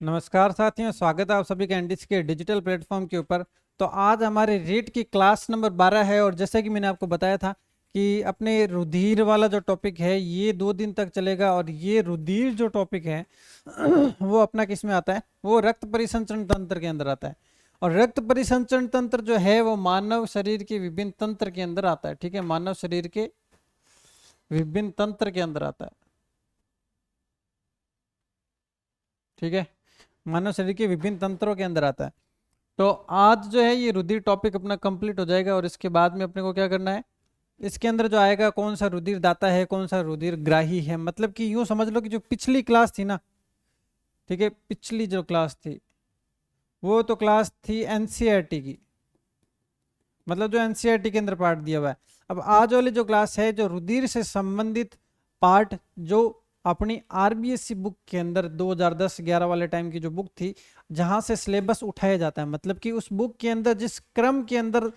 नमस्कार साथियों, स्वागत है आप सभी का एनडीसी के डिजिटल प्लेटफॉर्म के ऊपर। तो आज हमारे रीट की क्लास नंबर 12 है और जैसे कि मैंने आपको बताया था कि अपने रुधिर वाला जो टॉपिक है ये 2 दिन तक चलेगा। और ये रुधिर जो टॉपिक है वो अपना किस में आता है, वो रक्त परिसंचरण तंत्र के अंदर आता है। और रक्त परिसंचरण तंत्र जो है वो मानव शरीर के विभिन्न तंत्र के अंदर आता है। ठीक है, मानव शरीर के विभिन्न तंत्र के अंदर आता है। ठीक है, मानव शरीर के विभिन्न तंत्रों के अंदर आता है। तो आज जो है ये रुधिर टॉपिक अपना कंप्लीट हो जाएगा और इसके बाद में अपने को क्या करना है, इसके अंदर जो आएगा कौन सा रुधिर दाता है, कौन सा रुधिर ग्राही है। मतलब कि यूं समझ लो कि जो पिछली क्लास थी ना, ठीक है, पिछली जो क्लास थी वो तो क्लास थी एनसीईआरटी की, मतलब जो एनसीईआरटी के अंदर पार्ट दिया हुआ है। अब आज वाली जो क्लास है जो रुधिर से संबंधित पार्ट, जो अपनी आरबीएससी बुक के अंदर 2010-11 वाले टाइम की जो बुक थी, जहां से सिलेबस उठाया जाता है, मतलब कि उस बुक के अंदर जिस क्रम के अंदर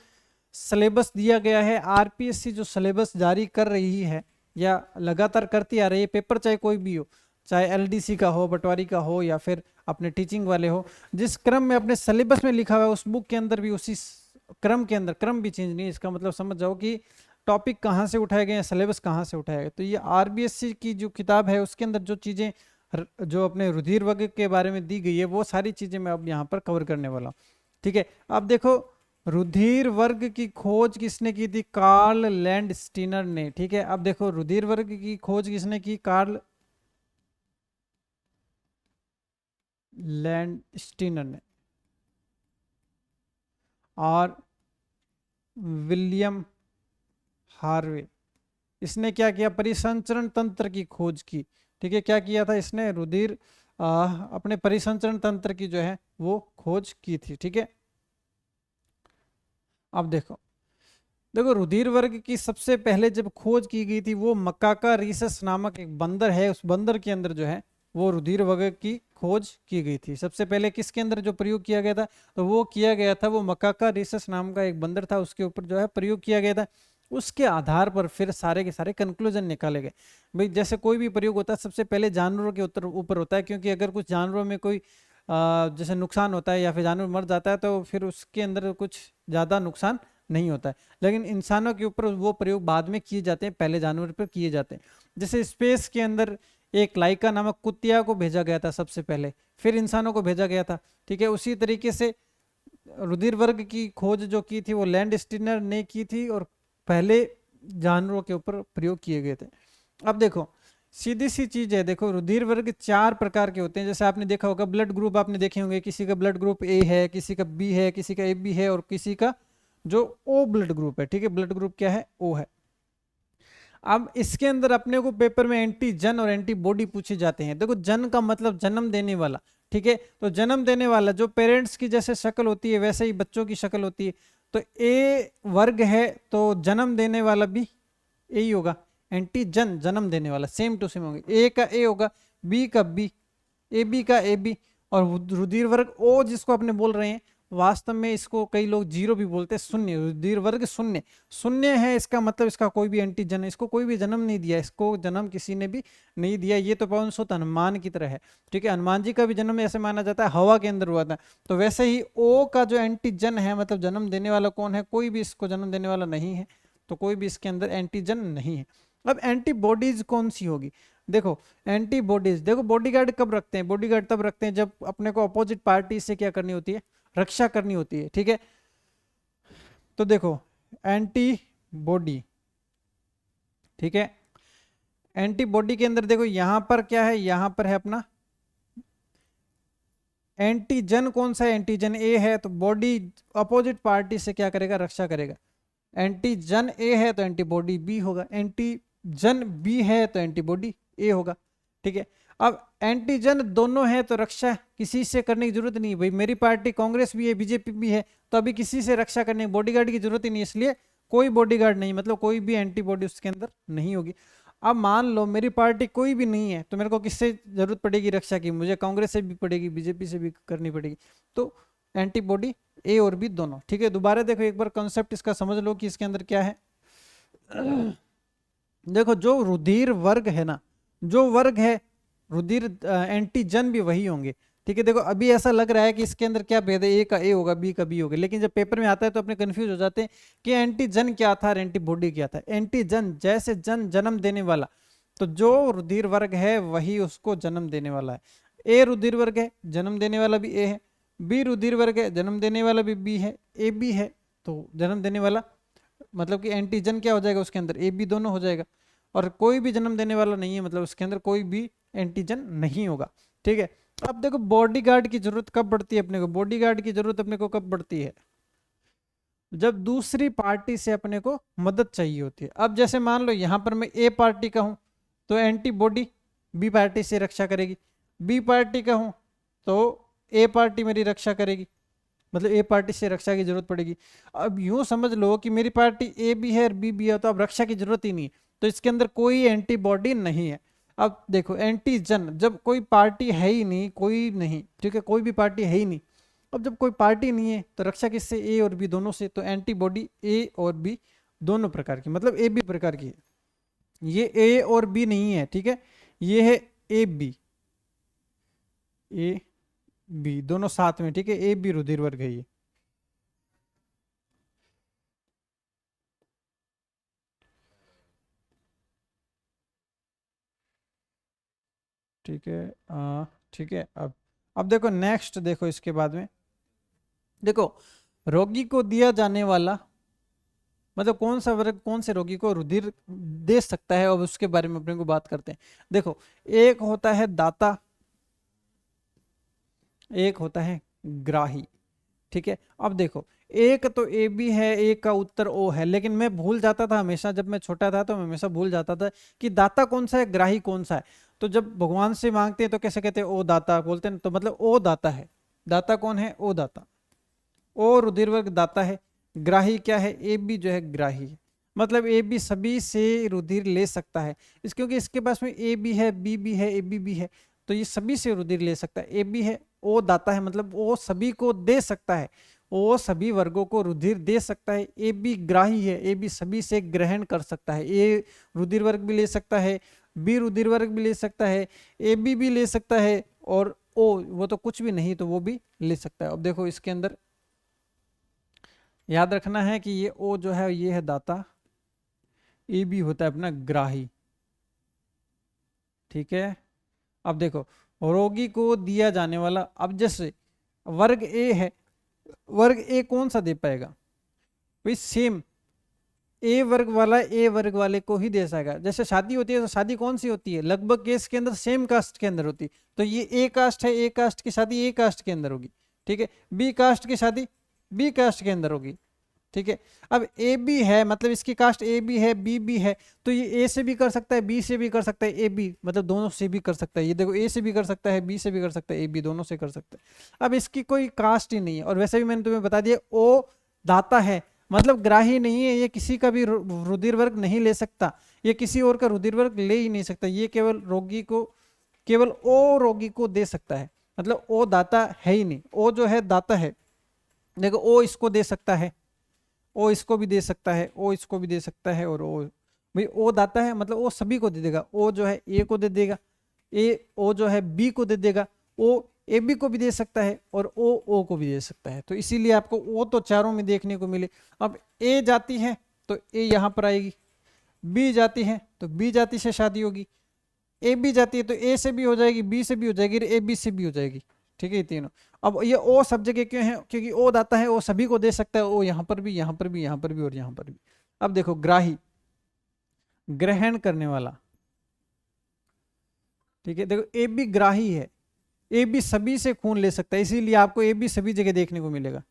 सिलेबस दिया गया है, आरपीएससी जो सिलेबस जारी कर रही है या लगातार करती आ रही है, पेपर चाहे कोई भी हो, चाहे एलडीसी का हो, पटवारी का हो, या फिर अपने टीचिंग वाले हो, जिस क्रम में अपने सिलेबस में लिखा हुआ है उस बुक के अंदर भी उसी क्रम के अंदर, क्रम भी चेंज नहीं है, इसका मतलब समझ जाओ कि टॉपिक कहाँ से उठाए गए हैं, सिलेबस कहाँ से उठाया गया। तो ये आरबीएससी की जो किताब है उसके अंदर जो चीज़ें जो अपने रुधिर वर्ग के बारे में दी गई है वो सारी चीज़ें मैं अब यहाँ पर कवर करने वाला हूँ। ठीक है, अब देखो रुधिर वर्ग की खोज किसने की थी, कार्ल लैंडस्टीनर ने। ठीक है, अब देखो रुधिर वर्ग की खोज किसने की, कार्ल लैंडस्टीनर ने। और विलियम हार्वे, इसने क्या किया, परिसंचरण तंत्र की खोज की। ठीक है, क्या किया था इसने, रुधिर अपने परिसंचरण तंत्र की जो है वो खोज की थी। ठीक है, अब देखो देखो रुधिर वर्ग की सबसे पहले जब खोज की गई थी वो मकाका रीसस नामक एक बंदर है, उस बंदर के अंदर जो है वो रुधिर वर्ग की खोज की गई थी। सबसे पहले किसके अंदर जो प्रयोग किया गया था, तो वो किया गया था, वो मकाका रीसस नाम का एक बंदर था, उसके ऊपर जो है प्रयोग किया गया था। उसके आधार पर फिर सारे के सारे कंक्लूजन निकाले गए। भाई जैसे कोई भी प्रयोग होता है सबसे पहले जानवरों के ऊपर होता है, क्योंकि अगर कुछ जानवरों में कोई जैसे नुकसान होता है या फिर जानवर मर जाता है तो फिर उसके अंदर कुछ ज़्यादा नुकसान नहीं होता है। लेकिन इंसानों के ऊपर वो प्रयोग बाद में किए जाते हैं, पहले जानवर पर किए जाते हैं। जैसे स्पेस के अंदर एक लाइका नामक कुतिया को भेजा गया था सबसे पहले, फिर इंसानों को भेजा गया था। ठीक है, उसी तरीके से रुधिर वर्ग की खोज जो की थी वो लैंडस्टीनर ने की थी और पहले जानवरों के ऊपर प्रयोग किए गए थे। अब देखो सीधी सी चीज है, देखो रुधिर वर्ग 4 प्रकार के होते हैं। जैसे आपने देखा होगा ब्लड ग्रुप, आपने देखे होंगे, किसी का ब्लड ग्रुप ए है, किसी का बी है, किसी का ए बी है, और किसी का जो ओ ब्लड ग्रुप है। ठीक है, ब्लड ग्रुप क्या है, ओ है। अब इसके अंदर अपने को पेपर में एंटीजन और एंटीबॉडी पूछे जाते हैं। देखो जन का मतलब जन्म देने वाला, ठीक है, तो जन्म देने वाला जो पेरेंट्स की जैसे शक्ल होती है वैसे ही बच्चों की शक्ल होती है। तो ए वर्ग है तो जन्म देने वाला भी ए ही होगा, एंटीजन जन्म देने वाला सेम टू सेम होंगे, ए का ए होगा, बी का बी, ए बी का ए बी। और रुधिर वर्ग ओ जिसको अपने बोल रहे हैं, वास्तव में इसको कई लोग जीरो भी बोलते हैं, शून्य, रुधिर वर्ग शून्य। शून्य है इसका मतलब इसका कोई भी एंटीजन, इसको कोई भी जन्म नहीं दिया, इसको जन्म किसी ने भी नहीं दिया। ये तो पवन सुत हनुमान की तरह है। ठीक है, हनुमान जी का भी जन्म ऐसे माना जाता है, हवा के अंदर हुआ था। तो वैसे ही ओ का जो एंटीजन है, मतलब जन्म देने वाला कौन है, कोई भी इसको जन्म देने वाला नहीं है, तो कोई भी इसके अंदर एंटीजन नहीं है। अब एंटीबॉडीज कौन सी होगी, देखो एंटीबॉडीज, देखो बॉडीगार्ड कब रखते हैं, बॉडीगार्ड तब रखते हैं जब अपने को अपोजिट पार्टी से क्या करनी होती है, रक्षा करनी होती है। ठीक है, तो देखो एंटीबॉडी, ठीक है, एंटीबॉडी के अंदर देखो यहां पर क्या है, यहां पर है अपना एंटीजन। कौन सा एंटीजन ए है, तो बॉडी अपोजिट पार्टी से क्या करेगा, रक्षा करेगा। एंटीजन ए है तो एंटीबॉडी बी होगा, एंटीजन बी है तो एंटीबॉडी ए होगा। ठीक है, अब एंटीजन दोनों है तो रक्षा किसी से करने की जरूरत नहीं। भाई मेरी पार्टी कांग्रेस भी है, बीजेपी भी है, तो अभी किसी से रक्षा करने बॉडीगार्ड की जरूरत ही नहीं, इसलिए कोई बॉडीगार्ड नहीं, मतलब कोई भी एंटीबॉडी उसके अंदर नहीं होगी। अब मान लो मेरी पार्टी कोई भी नहीं है तो मेरे को किससे जरूरत पड़ेगी रक्षा की, मुझे कांग्रेस से भी पड़ेगी, बीजेपी से भी करनी पड़ेगी। तो एंटीबॉडी ए और बी दोनों। ठीक है, दोबारा देखो एक बार कॉन्सेप्ट इसका समझ लो कि इसके अंदर क्या है। देखो जो रुधिर वर्ग है ना, जो वर्ग है रुधिर एंटीजन भी वही होंगे। ठीक है। देखो अभी ऐसा लग रहा है कि इसके अंदर क्या भेद है, ए का ए होगा, बी का बी होगा, लेकिन जब पेपर में आता है तो अपने कंफ्यूज हो जाते हैं कि एंटीजन क्या था और एंटीबॉडी क्या था। एंटीजन जैसे जन जन्म देने वाला, तो जो रुधिर वर्ग है वही उसको जन्म देने वाला है। ए रुधिर वर्ग है, जन्म देने वाला भी ए है। बी रुधिर वर्ग है, जन्म देने वाला भी बी है। ए बी है तो जन्म देने वाला, मतलब कि एंटीजन क्या हो जाएगा उसके अंदर, ए बी दोनों हो जाएगा। और कोई भी जन्म देने वाला नहीं है, मतलब उसके अंदर कोई भी एंटीजन नहीं होगा। ठीक है। अब देखो बॉडीगार्ड की जरूरत कब पड़ती है अपने को, बॉडीगार्ड की जरूरत अपने को कब पड़ती है, जब दूसरी पार्टी से अपने को मदद चाहिए होती है। अब जैसे मान लो यहां पर मैं ए पार्टी का हूं तो एंटीबॉडी बी पार्टी से रक्षा करेगी, बी पार्टी का हूं तो ए पार्टी मेरी रक्षा करेगी, मतलब ए पार्टी से रक्षा की जरूरत पड़ेगी। अब यूं समझ लो कि मेरी पार्टी ए भी है और बी भी है, तो अब रक्षा की जरूरत ही नहीं है, तो इसके अंदर कोई एंटीबॉडी नहीं है। अब देखो एंटीजन, जब कोई पार्टी है ही नहीं, कोई नहीं, ठीक है, कोई भी पार्टी है ही नहीं। अब जब कोई पार्टी नहीं है तो रक्षा किससे, ए और बी दोनों से, तो एंटीबॉडी ए और बी दोनों प्रकार की, मतलब ए बी प्रकार की है। ये ए और बी नहीं है, ठीक है, ये है ए बी, ए बी दोनों साथ में, ठीक है, ए बी रुधिर वर्ग है ये। ठीक है, ठीक है। अब देखो नेक्स्ट, देखो इसके बाद में देखो रोगी को दिया जाने वाला, मतलब कौन सा वर्ग कौन से रोगी को रुधिर दे सकता है, और उसके बारे में अपने को बात करते हैं। देखो एक होता है दाता, एक होता है ग्राही। ठीक है। अब देखो एक तो ए बी है, एक का उत्तर ओ है, लेकिन मैं भूल जाता था हमेशा, जब मैं छोटा था तो मैं हमेशा भूल जाता था कि दाता कौन सा है, ग्राही कौन सा है। तो जब भगवान से मांगते हैं तो कैसे कहते हैं, ओ दाता बोलते हैं, तो मतलब ओ दाता है। दाता कौन है, ओ दाता। ओ रुधिर वर्ग दाता है। ग्राही क्या है, ए बी जो है ग्राही है, मतलब ए बी सभी से रुधिर ले सकता है। इस क्योंकि इसके पास में ए बी है, बी बी है, ए बी भी है, तो ये सभी से रुधिर ले सकता है। ए बी है, ओ दाता है, मतलब वो सभी को दे सकता है, वो सभी वर्गों को रुधिर दे सकता है। ए बी ग्राही है, ए बी सभी से ग्रहण कर सकता है, ए रुधिर वर्ग भी ले सकता है, बी रुधिर वर्ग भी ले सकता है, ए बी भी ले सकता है, और ओ वो तो कुछ भी नहीं तो वो भी ले सकता है। अब देखो इसके अंदर याद रखना है कि ये ओ जो है ये है दाता, ए बी होता है अपना ग्राही। ठीक है। अब देखो रोगी को दिया जाने वाला, अब जैसे वर्ग ए है, वर्ग ए कौन सा दे पाएगा भाई, सेम ए वर्ग वाला ए वर्ग वाले को ही दे सकेगा। जैसे शादी होती है तो शादी कौन सी होती है, लगभग केस के अंदर सेम कास्ट के अंदर होती है, तो ये ए कास्ट है, ए कास्ट की शादी ए कास्ट के अंदर होगी। ठीक है। बी कास्ट की शादी बी कास्ट के अंदर होगी। ठीक है। अब ए बी है, मतलब इसकी कास्ट ए बी है, बी बी है, तो ये ए से भी कर सकता है, बी से भी कर सकता है, ए बी मतलब दोनों से भी कर सकता है। ये देखो ए से भी कर सकता है, बी से भी कर सकता है, ए बी दोनों से कर सकता है। अब इसकी कोई कास्ट ही नहीं है, और वैसे भी मैंने तुम्हें बता दिया ओ दाता है, मतलब ग्राही नहीं है, ये किसी का भी रुधिर वर्ग नहीं ले सकता, ये किसी और का रुधिर वर्ग ले ही नहीं सकता, ये केवल रोगी को, केवल ओ रोगी को दे सकता है, मतलब ओ दाता है ही नहीं। ओ जो है दाता है, देखो ओ इसको दे सकता है, ओ इसको भी दे सकता है, ओ इसको भी दे सकता है, और ओ भाई ओ दाता है, मतलब ओ सभी को दे देगा। ओ जो है ए को दे देगा, ए ओ जो है बी को दे देगा, ओ ए बी को भी दे सकता है, और ओ को भी दे सकता है। तो इसीलिए आपको ओ तो चारों में देखने को मिले। अब ए जाती है तो ए यहां पर आएगी, बी जाती है तो बी जाति से शादी होगी, ए बी जाती है तो ए से भी हो जाएगी, बी से भी हो जाएगी, ए बी से भी हो जाएगी। ठीक है, ये तीनों। अब ये ओ सब जगह क्यों है, क्योंकि ओ दाता है, ओ सभी को दे सकता है, ओ यहां पर भी, यहां पर भी, यहां पर भी, और यहां पर भी। अब देखो ग्राही, ग्रहण करने वाला। ठीक है। देखो ए बी ग्राही है, ए बी सभी से खून ले सकता है, इसीलिए आपको ए बी सभी जगह देखने को मिलेगा,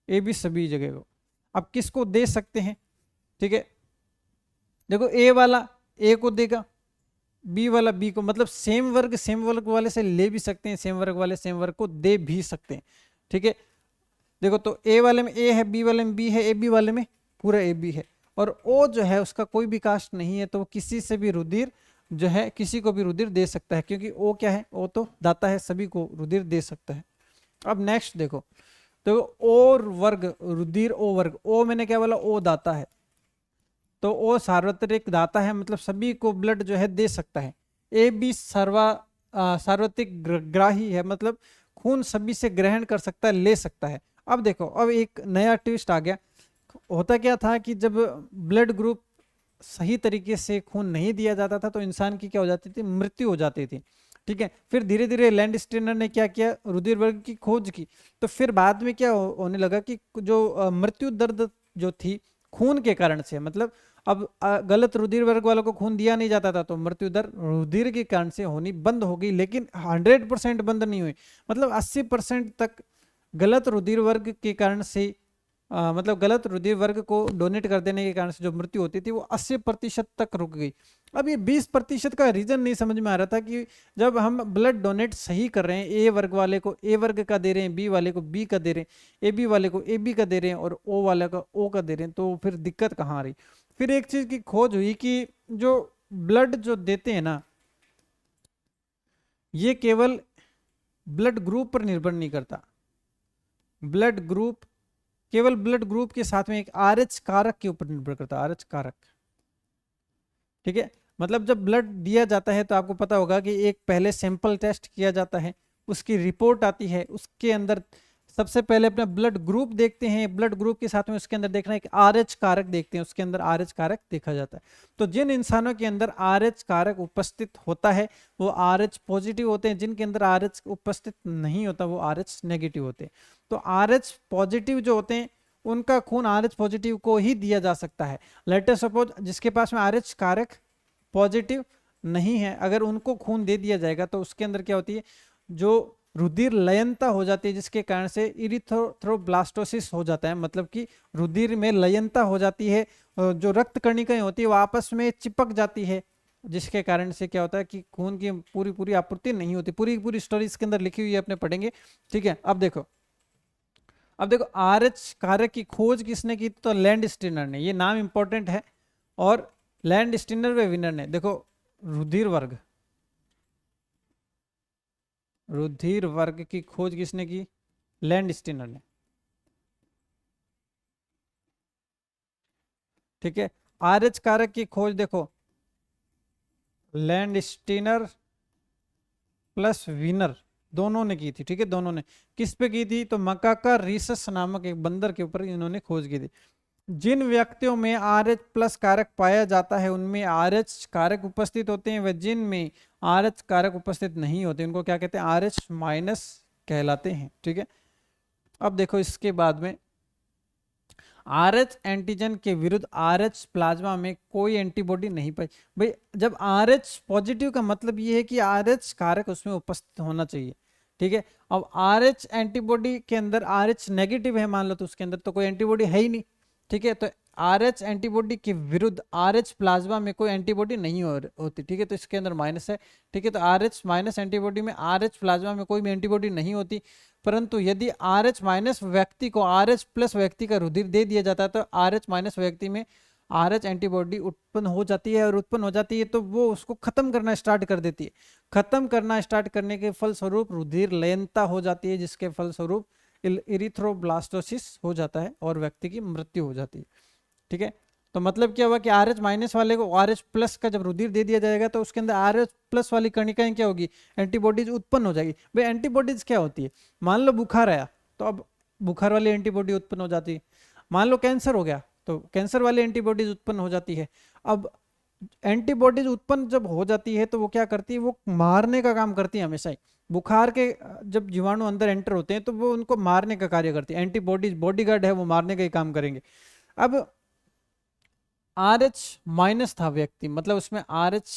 ए बी सभी जगह को। अब किसको दे सकते हैं, ठीक है, देखो ए वाला ए को देगा, बी वाला बी को, मतलब सेम वर्ग वाले से ले भी सकते हैं, सेम वर्ग वाले सेम वर्ग को दे भी सकते हैं। ठीक है। देखो तो ए वाले में ए है, बी वाले में बी है, ए बी वाले में पूरा ए बी है, और ओ जो है उसका कोई भी कास्ट नहीं है, तो किसी से भी रुधिर जो है, किसी को भी रुधिर दे सकता है, क्योंकि ओ क्या है, ओ तो दाता है, सभी को रुधिर दे सकता है। अब नेक्स्ट देखो, तो और वर्ग रुधिर ओ वर्ग, ओ मैंने क्या बोला, ओ दाता है, तो ओ सार्वत्रिक दाता है, मतलब सभी को ब्लड जो है दे सकता है। ए बी सार्वत्रिक ग्राही है, मतलब खून सभी से ग्रहण कर सकता है, ले सकता है। अब देखो, अब एक नया ट्विस्ट आ गया। होता क्या था कि जब ब्लड ग्रुप सही तरीके से खून नहीं दिया जाता था तो इंसान की क्या हो जाती थी, मृत्यु हो जाती थी। ठीक है, फिर धीरे धीरे लैंडस्टेनर ने क्या किया, रुधिर वर्ग की खोज की। तो फिर बाद में क्या होने लगा कि जो मृत्यु दर जो थी खून के कारण से, मतलब अब गलत रुधिर वर्ग वालों को खून दिया नहीं जाता था तो मृत्यु दर रुधिर के कारण से होनी बंद हो गई, लेकिन 100% बंद नहीं हुई। मतलब 80% तक गलत रुधिर वर्ग के कारण से मतलब गलत रुधिर वर्ग को डोनेट कर देने के कारण से जो मृत्यु होती थी वो 80% तक रुक गई। अब ये 20% का रीजन नहीं समझ में आ रहा था कि जब हम ब्लड डोनेट सही कर रहे हैं, ए वर्ग वाले को ए वर्ग का दे रहे हैं, बी वाले को बी का दे रहे हैं, ए बी वाले को ए बी का दे रहे हैं और ओ वाले का ओ का दे रहे हैं, तो फिर दिक्कत कहाँ आ रही। फिर एक चीज की खोज हुई कि जो ब्लड जो देते हैं ना, ये केवल ब्लड ग्रुप पर निर्भर नहीं करता। ब्लड ग्रुप केवल ब्लड ग्रुप के साथ में एक आरएच कारक के ऊपर निर्भर करता है, आरएच कारक। ठीक है, मतलब जब ब्लड दिया जाता है तो आपको पता होगा कि एक पहले सैंपल टेस्ट किया जाता है, उसकी रिपोर्ट आती है, उसके अंदर सबसे पहले अपना ब्लड ग्रुप देखते हैं, ब्लड ग्रुप के साथ में उसके अंदर देखना है कि आरएच कारक देखते हैं, उसके अंदर आरएच कारक देखा जाता है। तो जिन इंसानों के अंदर आरएच कारक उपस्थित होता है वो आरएच पॉजिटिव होते हैं, जिनके अंदर आरएच उपस्थित नहीं होता वो आरएच नेगेटिव होते हैं। तो आरएच पॉजिटिव जो होते हैं उनका खून आरएच पॉजिटिव को ही दिया जा सकता है। लेट सपोज जिसके पास में आरएच कारक पॉजिटिव नहीं है, अगर उनको खून दे दिया जाएगा तो उसके अंदर क्या होती है, जो रुधिर लयनता हो जाती है, जिसके कारण से इरिथ्रोब्लास्टोसिस हो जाता है, मतलब कि रुधिर में लयनता हो जाती है, जो रक्त कणिकाएं होती है वो आपस में चिपक जाती है, जिसके कारण से क्या होता है कि खून की पूरी पूरी आपूर्ति नहीं होती। पूरी पूरी स्टोरी इसके अंदर लिखी हुई है, अपने पढ़ेंगे। ठीक है, अब देखो आरएच कारक की खोज किसने की, तो लैंडस्टीनर ने। ये नाम इंपॉर्टेंट है, और लैंडस्टीनर वे विनर ने। देखो रुधिर वर्ग की खोज किसने की, लैंडस्टीनर ने। ठीक है, आरएच कारक की खोज देखो लैंडस्टीनर प्लस विनर दोनों ने की थी। ठीक है, दोनों ने किस पे की थी, तो मकाका रीसस नामक एक बंदर के ऊपर इन्होंने खोज की थी। जिन व्यक्तियों में आरएच प्लस कारक पाया जाता है उनमें आरएच कारक उपस्थित होते हैं, व जिनमें आरएच कारक उपस्थित नहीं होते उनको क्या कहते हैं, आरएच माइनस कहलाते हैं। ठीक है, अब देखो इसके बाद में आरएच एंटीजन के विरुद्ध आरएच प्लाज्मा में कोई एंटीबॉडी नहीं पाई। भाई जब आरएच पॉजिटिव का मतलब ये है कि आरएच कारक उसमें उपस्थित होना चाहिए। ठीक है, अब आरएच एंटीबॉडी के अंदर आरएच नेगेटिव है मान लो, तो उसके अंदर तो कोई एंटीबॉडी है ही नहीं। ठीक है, तो आरएच एंटीबॉडी के विरुद्ध आरएच प्लाज्मा में कोई एंटीबॉडी नहीं होती। ठीक है, तो इसके अंदर माइनस है। ठीक है, तो आरएच माइनस एंटीबॉडी में आरएच प्लाज्मा में कोई भी एंटीबॉडी नहीं होती। परंतु यदि आरएच माइनस व्यक्ति को आरएच प्लस व्यक्ति का रुधिर दे दिया जाता है तो आरएच माइनस व्यक्ति में आरएच एंटीबॉडी उत्पन्न हो जाती है, और उत्पन्न हो जाती है तो वो उसको खत्म करना स्टार्ट कर देती है। खत्म करना स्टार्ट करने के फलस्वरूप रुधिर लयनता हो जाती है, जिसके फलस्वरूप इरिथ्रोब्लास्टोसिस हो जाता है और व्यक्ति की मृत्यु हो जाती है। ठीक है, तो मतलब क्या हुआ कि आरएच माइनस वाले को आरएच प्लस का जब रुधिर दे दिया जाएगा तो उसके अंदर आरएच प्लस वाली कणिकाएं क्या होगी, एंटीबॉडीज उत्पन्न हो जाएगी। भाई एंटीबॉडीज क्या होती है, मान लो बुखार आया तो अब बुखार वाली एंटीबॉडी उत्पन्न हो जाती है। मान लो कैंसर हो गया तो कैंसर वाली एंटीबॉडीज उत्पन्न हो जाती है। अब एंटीबॉडीज उत्पन्न जब हो जाती है तो वो क्या करती है, वो मारने का काम करती है हमेशा ही। बुखार के जब जीवाणु अंदर एंटर होते हैं तो वो उनको मारने का कार्य करती है। एंटीबॉडीज बॉडीगार्ड है, वो मारने का ही काम करेंगे। अब आरएच माइनस था व्यक्ति, मतलब उसमें आरएच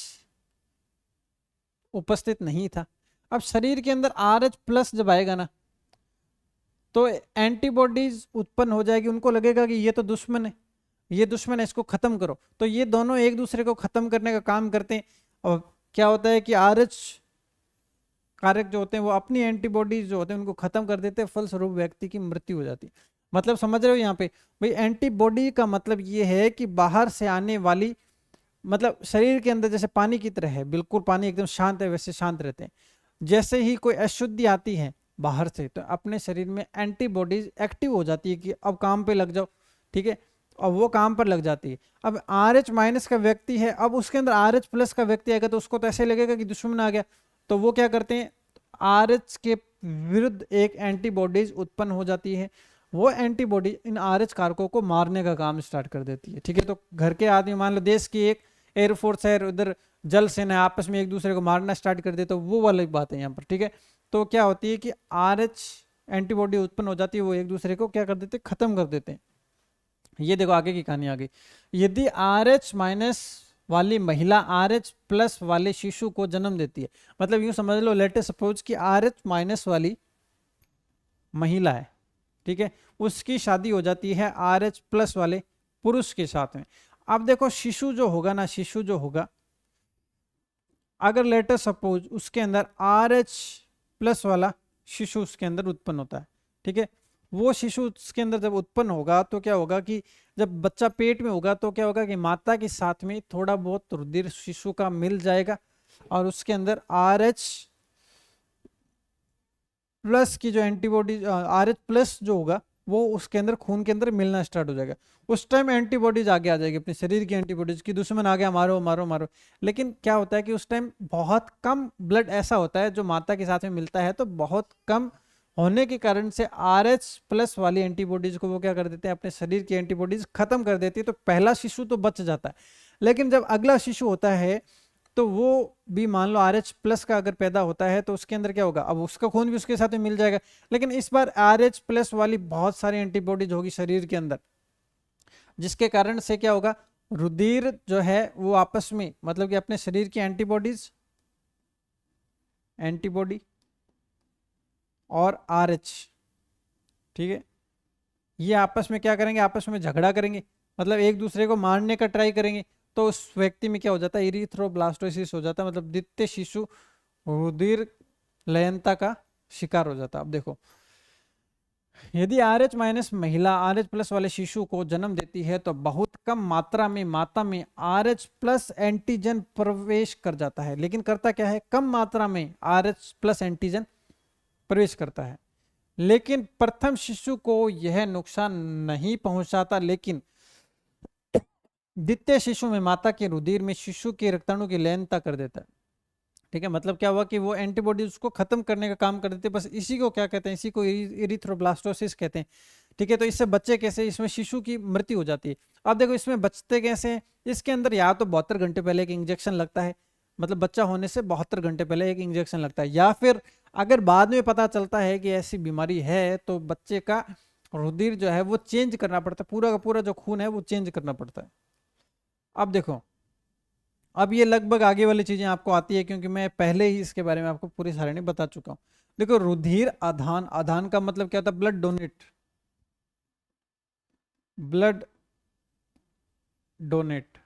उपस्थित नहीं था। अब शरीर के अंदर आरएच प्लस जब आएगा ना तो एंटीबॉडीज उत्पन्न हो जाएगी, उनको लगेगा कि ये तो दुश्मन है, ये दुश्मन है, इसको खत्म करो। तो ये दोनों एक दूसरे को खत्म करने का काम करते हैं। और क्या होता है कि आरएच कारक जो होते हैं वो अपनी एंटीबॉडीज जो होते हैं उनको खत्म कर देते हैं, फलस्वरूप व्यक्ति की मृत्यु हो जाती है। मतलब समझ रहे हो यहाँ पे, भाई एंटीबॉडी का मतलब ये है कि बाहर से आने वाली, मतलब शरीर के अंदर जैसे पानी की तरह है, बिल्कुल पानी एकदम शांत है वैसे शांत रहते हैं। जैसे ही कोई अशुद्धि आती है बाहर से तो अपने शरीर में एंटीबॉडीज एक्टिव हो जाती है कि अब काम पे लग जाओ। ठीक है, और वो काम पर लग जाती है। अब आरएच माइनस का व्यक्ति है, अब उसके अंदर आरएच प्लस का व्यक्ति आएगा तो उसको तो ऐसे लगेगा कि दुश्मन आ गया, तो वो क्या करते हैं, आरएच के विरुद्ध एक एंटीबॉडीज उत्पन्न हो जाती है। वो एंटीबॉडी इन RH कारकों को मारने का काम स्टार्ट कर देती है। ठीक है, तो घर के आदमी, मान लो देश की एक एयरफोर्स है, उधर जल सेना आपस में एक दूसरे को मारना स्टार्ट कर देते, तो वो वाली बात है यहाँ पर। ठीक है, तो क्या होती है कि RH एंटीबॉडी उत्पन्न हो जाती है, वो एक दूसरे को क्या कर देते हैं, खत्म कर देते हैं। ये देखो आगे की कहानी आ गई। यदि RH- वाली महिला RH+ वाले शिशु को जन्म देती है, मतलब यूं समझ लो, लेट अस सपोज कि RH- वाली महिला है, ठीक है, उसकी शादी हो जाती है RH+ वाले पुरुष के साथ में। अब देखो शिशु जो होगा ना, शिशु जो होगा, अगर लेट अस सपोज उसके अंदर RH+ वाला शिशु उसके अंदर उत्पन्न होता है, ठीक है, वो शिशु उसके अंदर जब उत्पन्न होगा तो क्या होगा कि जब बच्चा पेट में होगा तो क्या होगा कि माता के साथ में थोड़ा बहुत रुधिर शिशु का मिल जाएगा और उसके अंदर RH+ की जो एंटीबॉडी, RH+ जो होगा वो उसके अंदर खून के अंदर मिलना स्टार्ट हो जाएगा। उस टाइम एंटीबॉडीज आगे आ जाएगी, अपने शरीर की एंटीबॉडीज की, दुश्मन आ गया, मारो मारो मारो। लेकिन क्या होता है कि उस टाइम बहुत कम ब्लड ऐसा होता है जो माता के साथ में मिलता है, तो बहुत कम होने के कारण से RH+ वाली एंटीबॉडीज को वो क्या कर देते हैं, अपने शरीर की एंटीबॉडीज खत्म कर देती है। तो पहला शिशु तो बच जाता है, लेकिन जब अगला शिशु होता है तो वो भी मान लो RH+ का अगर पैदा होता है तो उसके अंदर क्या होगा, अब उसका खून भी उसके साथ में मिल जाएगा, लेकिन इस बार RH+ वाली बहुत सारी एंटीबॉडीज होगी शरीर के अंदर, जिसके कारण से क्या होगा, रुधिर जो है वो आपस में, मतलब कि अपने शरीर की एंटीबॉडी और RH, ठीक है, ये आपस में क्या करेंगे, आपस में झगड़ा करेंगे, मतलब एक दूसरे को मारने का ट्राई करेंगे। तो उस व्यक्ति में क्या हो जाता है, इरिथ्रोब्लास्टोसिस हो जाता है, मतलब द्वितीय शिशु रुधिर लयनता का शिकार हो जाता है। अब देखो, यदि RH- महिला RH+ वाले शिशु को जन्म देती है तो बहुत कम मात्रा में माता में RH+ एंटीजन प्रवेश कर जाता है। लेकिन करता क्या है, कम मात्रा में RH+ एंटीजन प्रवेश करता है, लेकिन प्रथम शिशु को यह नुकसान नहीं पहुंचाता, लेकिन द्वितीय शिशु में माता के रुधिर में शिशु के रक्ताणु की लयनता कर देता है। ठीक है, मतलब क्या हुआ कि वो एंटीबॉडी उसको खत्म करने का काम कर देते हैं। बस इसी को क्या कहते हैं, इसी को इरिथ्रोब्लास्टोसिस कहते हैं। ठीक है, तो इससे बच्चे कैसे, इसमें शिशु की मृत्यु हो जाती है। अब देखो इसमें बचते कैसे हैं, इसके अंदर या तो 72 घंटे पहले एक इंजेक्शन लगता है, मतलब बच्चा होने से 72 घंटे पहले एक इंजेक्शन लगता है, या फिर अगर बाद में पता चलता है कि ऐसी बीमारी है तो बच्चे का रुधिर जो है वो चेंज करना पड़ता है, पूरा का पूरा जो खून है वो चेंज करना पड़ता है। अब देखो, अब ये लगभग आगे वाली चीजें आपको आती है, क्योंकि मैं पहले ही इसके बारे में आपको पूरी सारणी बता चुका हूं। देखो रुधिर आधान, आधान का मतलब क्या होता है, ब्लड डोनेट, ब्लड डोनेट,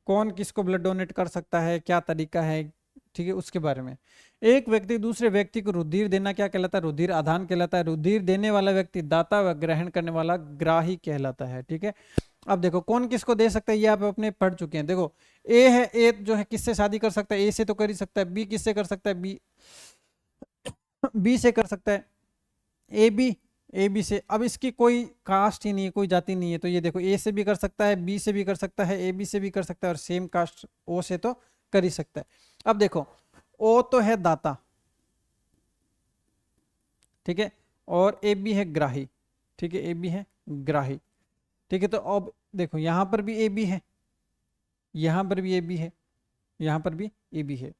कौन किसको ब्लड डोनेट कर सकता है, क्या तरीका है, ठीक है, उसके बारे में। एक व्यक्ति दूसरे व्यक्ति को रुधिर देना क्या कहलाता है, रुधिर आधान कहलाता है। रुधिर देने वाला व्यक्ति दाता व ग्रहण करने वाला ग्राही कहलाता है। ठीक है, अब देखो कौन किसको दे सकता है, ये आप अपने पढ़ चुके हैं। देखो ए है, ए जो है किससे शादी कर सकता है, ए से तो कर ही सकता है। बी किससे कर सकता है, बी से कर सकता है। ए बी से, अब इसकी कोई कास्ट ही नहीं है, कोई जाति नहीं है, तो ये देखो ए से भी कर सकता है, बी से भी कर सकता है, ए बी से भी कर सकता है, और सेम कास्ट ओ से तो कर ही सकता है। अब देखो ओ तो है दाता, ठीक है, और ए बी है ग्राही, ठीक है, ए बी है ग्राही, ठीक है। तो अब देखो यहां पर भी ए बी है, यहां पर भी ए बी है, यहां पर भी ए बी है।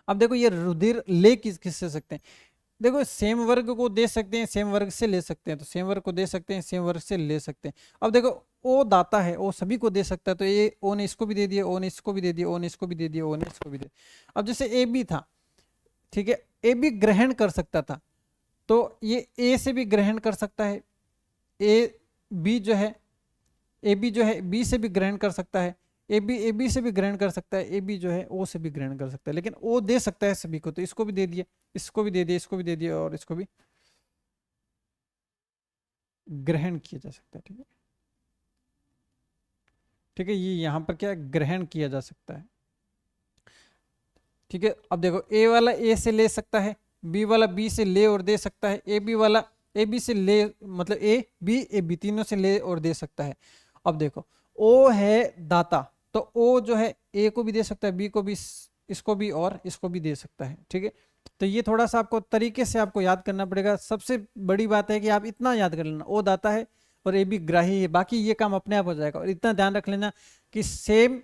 अब देखो ये रुधिर ले किससे सकते हैं, देखो सेम वर्ग को दे सकते हैं, सेम वर्ग से ले सकते हैं, तो सेम वर्ग को दे सकते हैं, सेम वर्ग से ले सकते हैं। अब देखो ओ दाता है, ओ सभी को दे सकता है, तो ये ओ ने इसको भी दे दिया, ओ ने इसको भी दे दिया, ओ ने इसको भी दे दिया, ओ ने इसको भी दे दिया। अब जैसे ए बी था, ठीक है, ए बी ग्रहण कर सकता था, तो ये ए से भी ग्रहण कर सकता है, ए बी जो है, ए बी जो है बी से भी ग्रहण कर सकता है, ए बी से भी ग्रहण कर सकता है, ए बी जो है ओ से भी ग्रहण कर सकता है, लेकिन ओ दे सकता है सभी को, तो इसको भी दे दिया, इसको भी दे दिया, इसको भी दे दिया, और इसको भी ग्रहण किया जा सकता है। ठीक है, ठीक है, ये यहां पर क्या ग्रहण किया जा सकता है। ठीक है, अब देखो ए वाला ए से ले सकता है, बी वाला बी से ले और दे सकता है, ए बी वाला ए बी से ले, मतलब ए बी तीनों से ले और दे सकता है। अब देखो ओ है दाता, तो ओ जो है ए को भी दे सकता है, बी को भी, इसको भी और इसको भी दे सकता है, ठीक है। तो ये थोड़ा सा आपको तरीके से आपको याद करना पड़ेगा। सबसे बड़ी बात है कि आप इतना याद कर लेना, ओ दाता है और ए बी ग्राही है, बाकी ये काम अपने आप हो जाएगा। और इतना ध्यान रख लेना कि सेम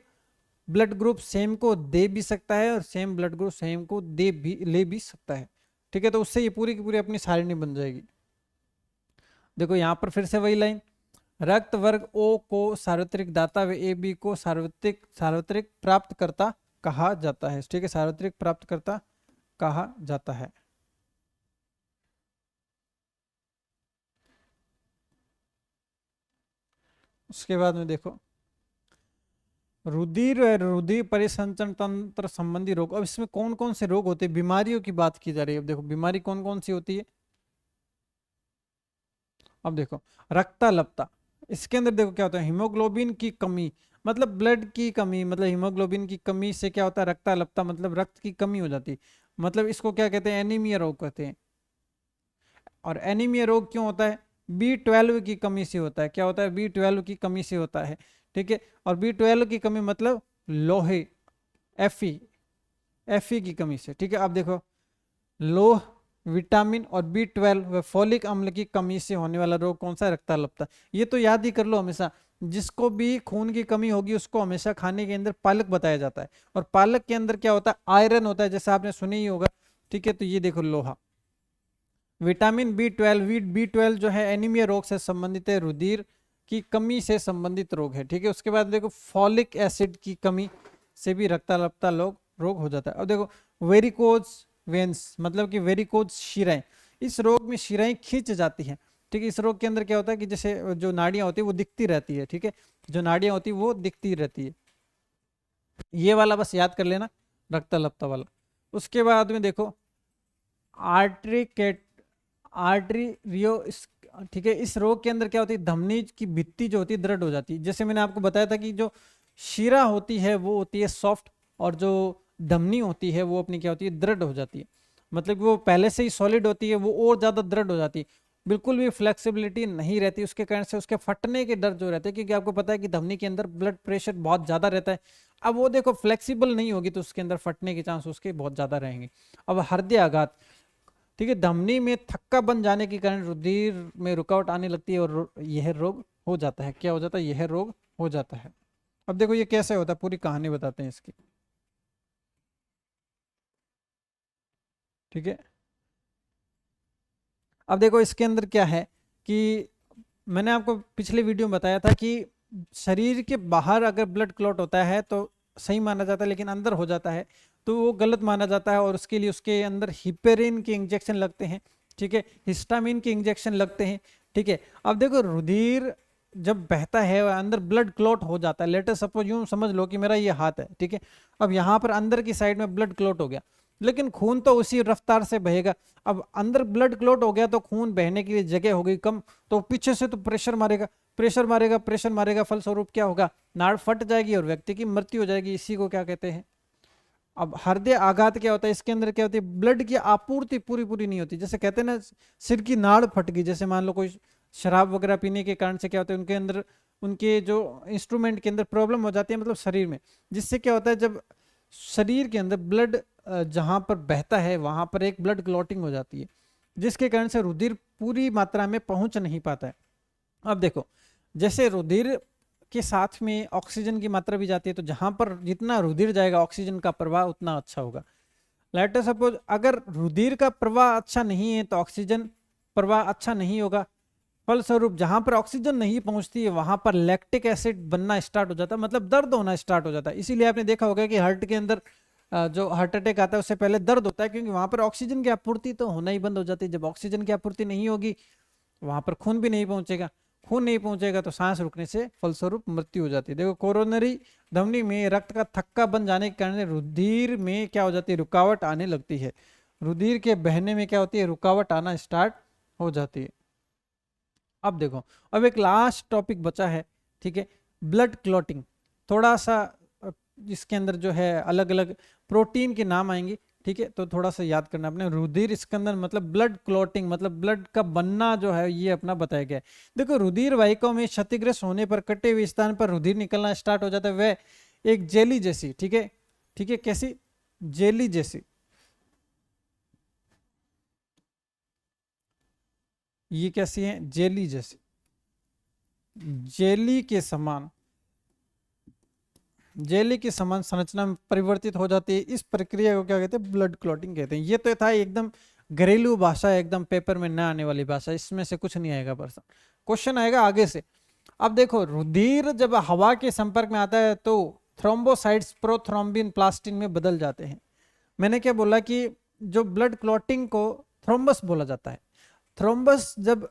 ब्लड ग्रुप सेम को दे भी सकता है और सेम ब्लड ग्रुप सेम को दे भी ले भी सकता है, ठीक है। तो उससे ये पूरी की पूरी अपनी सारणी बन जाएगी। देखो यहाँ पर फिर से वही लाइन, रक्त वर्ग ओ को सार्वत्रिक दाता व ए बी को सार्वत्रिक सार्वत्रिक प्राप्तकर्ता कहा जाता है, ठीक है, सार्वत्रिक प्राप्तकर्ता कहा जाता है। उसके बाद में देखो रुधिर और रुधिर परिसंचरण तंत्र संबंधी रोग। अब इसमें कौन कौन से रोग होते हैं, बीमारियों की बात की जा रही है। अब देखो बीमारी कौन कौन सी होती है। अब देखो रक्ताल्पता, इसके अंदर देखो क्या होता है, हीमोग्लोबिन की कमी, मतलब ब्लड की कमी, मतलब हीमोग्लोबिन की कमी से क्या होता है, रक्ताल्पता मतलब रक्त की कमी हो जाती है। मतलब इसको क्या कहते हैं, एनीमिया रोग कहते हैं। और एनीमिया रोग क्यों होता है, B12 की कमी से होता है। क्या होता है, B12 की कमी से होता है, ठीक है। और B12 की कमी मतलब लोहे, Fe की कमी से, ठीक है। अब देखो लोह, विटामिन और B12 व फोलिक अम्ल की कमी से होने वाला रोग कौन सा है, रक्ताल्पता। ये तो याद ही कर लो हमेशा, जिसको भी खून की कमी होगी उसको हमेशा खाने के अंदर पालक बताया जाता है। और पालक के अंदर क्या होता है, आयरन होता है, जैसा आपने सुनी ही होगा, ठीक है। तो ये देखो लोहा, विटामिन B12 जो है एनीमिया रोग से संबंधित है, रुधिर की कमी से संबंधित रोग है, ठीक है। उसके बाद देखो फॉलिक एसिड की कमी से भी रक्ताल्पता रोग हो जाता है। अब देखो वेरिकोज वेन्स, मतलब कि वेरिकोज शिराएं, इस रोग में शिराएं खींच जाती हैं, ठीक है। इस रोग के अंदर क्या होता है कि जैसे जो नाड़ियां होती है वो दिखती रहती है, ठीक है, जो नाड़ियां होती है वो दिखती रहती है। ये वाला बस याद कर लेना, रक्ताल्पता वाला। उसके बाद में देखो आर्टरीरियो, ठीक है। इस रोग के अंदर क्या होती है, धमनी की भित्ति जो होती है दृढ़ हो जाती है। जैसे मैंने आपको बताया था कि जो शिरा होती है वो होती है सॉफ्ट, और जो धमनी होती है वो अपनी क्या होती है, दृढ़ हो जाती है। मतलब वो पहले से ही सॉलिड होती है, वो और ज्यादा दृढ़ हो जाती है, बिल्कुल भी फ्लेक्सिबिलिटी नहीं रहती। उसके कारण से उसके फटने के डर जो रहते हैं, क्योंकि आपको पता है कि धमनी के अंदर ब्लड प्रेशर बहुत ज्यादा रहता है। अब वो देखो फ्लेक्सिबल नहीं होगी तो उसके अंदर फटने के चांस उसके बहुत ज्यादा रहेंगे। अब हृदय आघात, ठीक है, धमनी में थक्का बन जाने के कारण रुधिर में रुकावट आने लगती है और यह रोग हो जाता है। क्या हो जाता है, यह रोग हो जाता है। अब देखो ये कैसे होता है, पूरी कहानी बताते हैं इसकी, ठीक है। अब देखो इसके अंदर क्या है कि मैंने आपको पिछले वीडियो में बताया था कि शरीर के बाहर अगर ब्लड क्लॉट होता है तो सही माना जाता है, लेकिन अंदर हो जाता है तो वो गलत माना जाता है। और उसके लिए उसके अंदर हिपेरिन के इंजेक्शन लगते हैं, ठीक है, हिस्टामिन के इंजेक्शन लगते हैं, ठीक है। अब देखो रुधिर जब बहता है अंदर ब्लड क्लॉट हो जाता है, लेटर सपोज यूं समझ लो कि मेरा ये हाथ है, ठीक है। अब यहाँ पर अंदर की साइड में ब्लड क्लॉट हो गया, लेकिन खून तो उसी रफ्तार से बहेगा। अब अंदर ब्लड क्लॉट हो गया तो खून बहने के लिए जगह हो गई कम, तो पीछे से तो प्रेशर मारेगा, प्रेशर मारेगा, प्रेशर मारेगा, फलस्वरूप क्या होगा, नाड़ फट जाएगी और व्यक्ति की मृत्यु हो जाएगी। इसी को क्या कहते हैं। अब हृदय आघात क्या होता है, इसके अंदर क्या होती है, ब्लड की आपूर्ति पूरी पूरी नहीं होती। जैसे कहते हैं ना सिर की नाड़ फट गई, जैसे मान लो कोई शराब वगैरह पीने के कारण से क्या होता है उनके अंदर, उनके जो इंस्ट्रूमेंट के अंदर प्रॉब्लम हो जाती है, मतलब शरीर में। जिससे क्या होता है, जब शरीर के अंदर ब्लड जहां पर बहता है वहां पर एक ब्लड क्लॉटिंग हो जाती है, जिसके कारण से रुधिर पूरी मात्रा में पहुंच नहीं पाता है। अब देखो जैसे रुधिर के साथ में ऑक्सीजन की मात्रा भी जाती है, तो जहां पर जितना रुधिर जाएगा ऑक्सीजन का प्रवाह उतना अच्छा होगा। लेट अस सपोज अगर रुधिर का प्रवाह अच्छा नहीं है तो ऑक्सीजन प्रवाह अच्छा नहीं होगा, फलस्वरूप जहां पर ऑक्सीजन नहीं पहुंचती है वहां पर लैक्टिक एसिड बनना स्टार्ट हो जाता है, मतलब दर्द होना स्टार्ट हो जाता है। इसीलिए आपने देखा होगा कि हार्ट के अंदर जो हार्ट अटैक आता है उससे पहले दर्द होता है, क्योंकि वहां पर ऑक्सीजन की आपूर्ति तो होना ही बंद हो जाती है। जब ऑक्सीजन की आपूर्ति नहीं होगी वहां पर खून भी नहीं पहुंचेगा, खून नहीं पहुंचेगा तो सांस रुकने से फलस्वरूप मृत्यु हो जाती है। देखो कोरोनरी धमनी में रक्त का थक्का बन जाने के कारण रुधिर में क्या हो जाती है, रुकावट आने लगती है। रुधिर के बहने में क्या होती है, रुकावट आना स्टार्ट हो जाती है। अब देखो अब एक लास्ट टॉपिक बचा है, ठीक है, ब्लड क्लॉटिंग। थोड़ा सा इसके अंदर जो है अलग अलग प्रोटीन के नाम आएंगे, ठीक है, तो थोड़ा सा याद करना अपने। रुधिर इसके अंदर मतलब ब्लड क्लॉटिंग, मतलब ब्लड का बनना जो है ये अपना बताया गया है। देखो रुधिर वाहिकाओं में क्षतिग्रस्त होने पर कटे हुए स्थान पर रुधिर निकलना स्टार्ट हो जाता है, वह एक जेली जैसी, ठीक है, ठीक है, कैसी, जेली जैसी, ये कैसी है, जेली जैसी, जेली के समान, जेली की समान संरचना में परिवर्तित हो जाती है। इस प्रक्रिया को क्या कहते हैं, ब्लड क्लॉटिंग कहते हैं। ये तो था एकदम घरेलू भाषा, एकदम पेपर में न आने वाली भाषा, इसमें से कुछ नहीं आएगा पर्सन, क्वेश्चन आएगा आगे से। अब देखो, रुधिर जब हवा के संपर्क में आता है तो थ्रोम्बोसाइट्स प्रोथ्रोम्बिन प्लास्टिन में बदल जाते हैं। मैंने क्या बोला कि जो ब्लड क्लॉटिंग को थ्रोम्बस बोला जाता है। थ्रोम्बस जब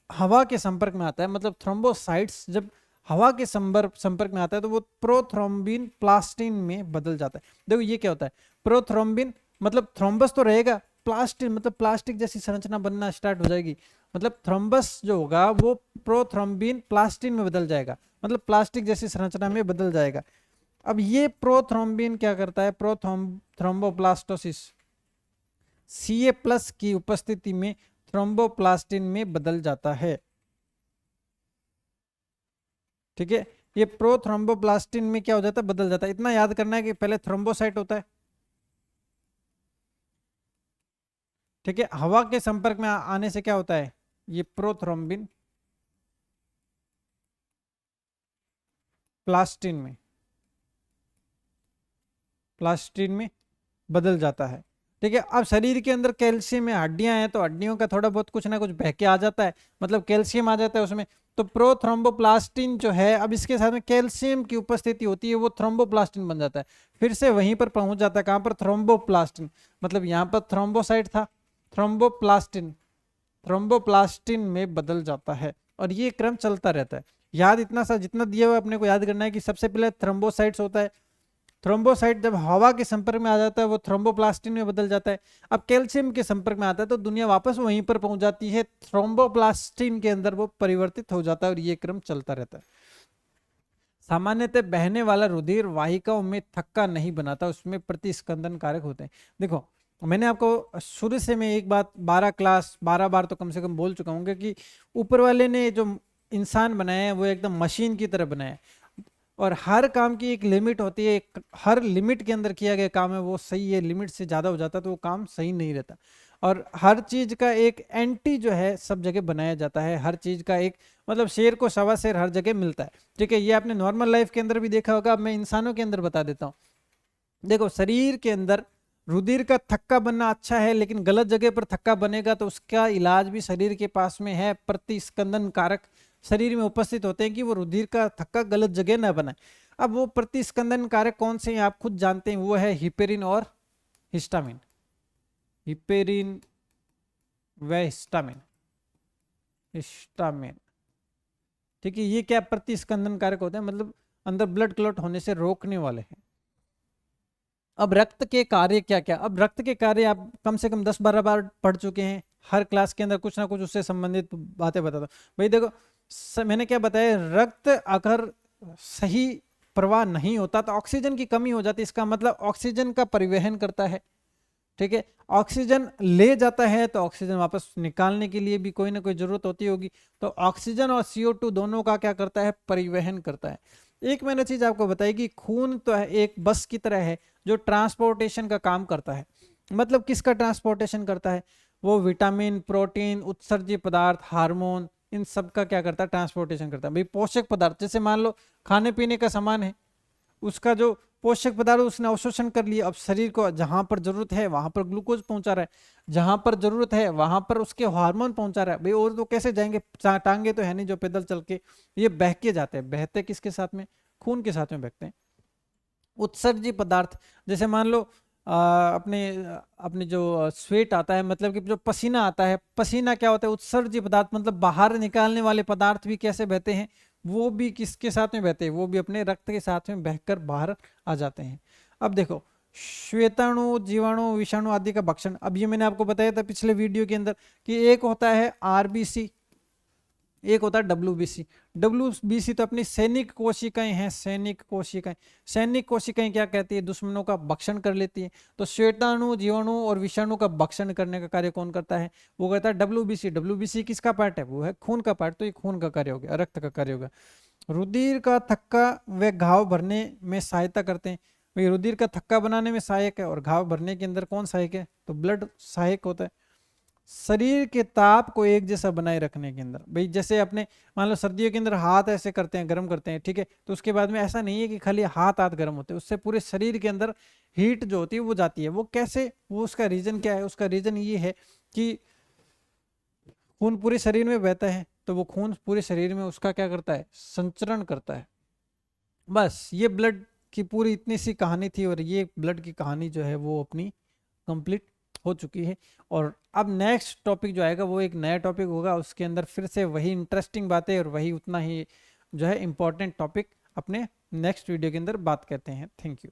हवा के संपर्क में आता है, मतलब थ्रोम्बोसाइट्स जब हवा के संपर्क में आता है तो वो प्रोथ्रोम्बिन प्लास्टिन में बदल जाता है। देखो ये क्या होता है, प्रोथ्रोम्बिन मतलब थ्रोम्बस तो रहेगा, प्लास्टिन मतलब प्लास्टिक जैसी संरचना बनना स्टार्ट हो जाएगी, मतलब थ्रोम्बस जो होगा वो प्रोथ्रोम्बिन प्लास्टिन में बदल जाएगा, मतलब प्लास्टिक जैसी संरचना में बदल जाएगा। अब ये प्रोथ्रोम्बिन क्या करता है, थ्रोम्बोप्लास्टोसिस Ca+ की उपस्थिति में थ्रोम्बोप्लास्टिन में बदल जाता है। ठीक है, ये प्रोथ्रोम्बोप्लास्टिन में क्या हो जाता है, बदल जाता है। इतना याद करना है कि पहले थ्रोम्बोसाइट होता है, ठीक है, हवा के संपर्क में आने से क्या होता है, ये प्रोथ्रोम्बिन प्लास्टिन में बदल जाता है। ठीक है, अब शरीर के अंदर कैल्शियम में हड्डियां हैं तो हड्डियों का थोड़ा बहुत कुछ ना कुछ बह के आ जाता है, मतलब कैल्शियम आ जाता है उसमें, तो प्रोथ्रोम्बोप्लास्टिन जो है, अब इसके साथ में कैल्शियम की उपस्थिति होती है, वो थ्रोम्बोप्लास्टिन बन जाता है, फिर से वहीं पर पहुंच जाता है, कहां पर, थ्रोम्बोप्लास्टिन, मतलब यहां पर थ्रोम्बोसाइट था, थ्रोम्बोप्लास्टिन में बदल जाता है, और ये क्रम चलता रहता है। याद इतना सा जितना दिया हुआ अपने को याद करना है कि सबसे पहले थ्रोम्बोसाइट्स होता है, थ्रोम्बोसाइट जब हवा के संपर्क में आ जाता है वो थ्रोम्बोप्लास्टिन में बदल जाता है। अब कैल्शियम के संपर्क में आता है तो दुनिया वापस वहीं पर पहुंच जाती है, थ्रोम्बोप्लास्टिन के अंदर वो परिवर्तित हो जाता है, और ये क्रम चलता रहता है। सामान्यतः बहने वाला रुधिर वाहिकाओं में थक्का नहीं बनाता, उसमें प्रतिस्कंदन कारक होते हैं। देखो, मैंने आपको शुरू से मैं एक बात 12 बार तो कम से कम बोल चुका हूँ कि ऊपर वाले ने जो इंसान बनाया है वो एकदम मशीन की तरह बनाया है, और हर काम की एक लिमिट होती है, हर लिमिट के अंदर किया गया काम है वो सही है, लिमिट से ज्यादा हो जाता है तो वो काम सही नहीं रहता, और हर चीज का एक एंटी जो है सब जगह बनाया जाता है, हर चीज का एक, मतलब शेर को सवा शेर हर जगह मिलता है। ठीक है, ये आपने नॉर्मल लाइफ के अंदर भी देखा होगा, अब मैं इंसानों के अंदर बता देता हूँ। देखो, शरीर के अंदर रुधिर का थक्का बनना अच्छा है, लेकिन गलत जगह पर थक्का बनेगा तो उसका इलाज भी शरीर के पास में है, प्रतिस्कंदन कारक शरीर में उपस्थित होते हैं कि वो रुधिर का थक्का गलत जगह न बनाए। अब वो प्रतिस्कंदन कारक कौन से हैं आप खुद जानते हैं, वो है हिपेरिन और हिस्टामिन, हिपेरिन व हिस्टामिन, हिस्टामिन। ठीक है, ये क्या प्रतिस्कंदन कारक होते हैं, मतलब अंदर ब्लड क्लॉट होने से रोकने वाले हैं। अब रक्त के कार्य क्या क्या, अब रक्त के कार्य आप कम से कम 10-12 बार पढ़ चुके हैं, हर क्लास के अंदर कुछ ना कुछ उससे संबंधित बातें बताता हूँ। भाई देखो, मैंने क्या बताया, रक्त अगर सही प्रवाह नहीं होता तो ऑक्सीजन की कमी हो जाती है, इसका मतलब ऑक्सीजन का परिवहन करता है। ठीक है, ऑक्सीजन ले जाता है तो ऑक्सीजन वापस निकालने के लिए भी कोई ना कोई जरूरत होती होगी, तो ऑक्सीजन और CO2 दोनों का क्या करता है, परिवहन करता है। एक मैंने चीज आपको बताई कि खून तो है एक बस की तरह है जो ट्रांसपोर्टेशन का काम करता है, मतलब किसका ट्रांसपोर्टेशन करता है, वो विटामिन, प्रोटीन, उत्सर्जी पदार्थ, हार्मोन, इन सब का क्या करता है, ट्रांसपोर्टेशन करता है। भाई पोषक पदार्थ, जैसे मान लो खाने पीने का सामान है, उसका जो पोषक पदार्थ उसने अवशोषण कर लिया, अब शरीर को जहां पर जरूरत है वहां पर ग्लूकोज पहुंचा रहा है, जहां पर जरूरत है वहां पर उसके हार्मोन पहुंचा रहा है। भाई और तो कैसे जाएंगे, टांगे तो है नहीं जो पैदल चल के, ये बह के जाते हैं, बहते किसके साथ में, खून के साथ में बहते हैं। उत्सर्जी पदार्थ, जैसे मान लो अपने अपने जो स्वेट आता है, मतलब कि जो पसीना आता है, पसीना क्या होता है, उत्सर्जी पदार्थ, मतलब बाहर निकालने वाले पदार्थ भी कैसे बहते हैं, वो भी किसके साथ में बहते हैं, वो भी अपने रक्त के साथ में बहकर बाहर आ जाते हैं। अब देखो, श्वेताणु, जीवाणु, विषाणु आदि का भक्षण, अब ये मैंने आपको बताया था पिछले वीडियो के अंदर कि एक होता है RBC, एक होता है WBC। WBC तो अपनी सैनिक कोशिकाएं हैं, सैनिक कोशिकाएं, सैनिक कोशिकाएं क्या कहती है, दुश्मनों का भक्षण कर लेती है। तो श्वेताणु, जीवाणु और विषाणु का भक्षण करने का कार्य कौन करता है, वो कहता है WBC। WBC किसका पार्ट है, वो है खून का पार्ट, तो ये खून का कार्य हो गया, रक्त का कार्य होगा। रुधिर का थक्का व घाव भरने में सहायता करते हैं। भाई रुधिर का थक्का बनाने में सहायक है, और घाव भरने के अंदर कौन सहायक है, तो ब्लड सहायक होता है। शरीर के ताप को एक जैसा बनाए रखने के अंदर, भाई जैसे अपने मान लो सर्दियों के अंदर हाथ ऐसे करते हैं, गर्म करते हैं, ठीक है, तो उसके बाद में ऐसा नहीं है कि खाली हाथ हाथ गर्म होते हैं, उससे पूरे शरीर के अंदर हीट जो होती है वो जाती है। वो कैसे, वो उसका रीजन क्या है, उसका रीजन ये है कि खून पूरे शरीर में बहता है, तो वो खून पूरे शरीर में उसका क्या करता है, संचरण करता है। बस ये ब्लड की पूरी इतनी सी कहानी थी, और ये ब्लड की कहानी जो है वो अपनी कंप्लीट हो चुकी है। और अब नेक्स्ट टॉपिक जो आएगा वो एक नया टॉपिक होगा, उसके अंदर फिर से वही इंटरेस्टिंग बातें और वही उतना ही जो है इंपॉर्टेंट टॉपिक अपने नेक्स्ट वीडियो के अंदर बात करते हैं। Thank you.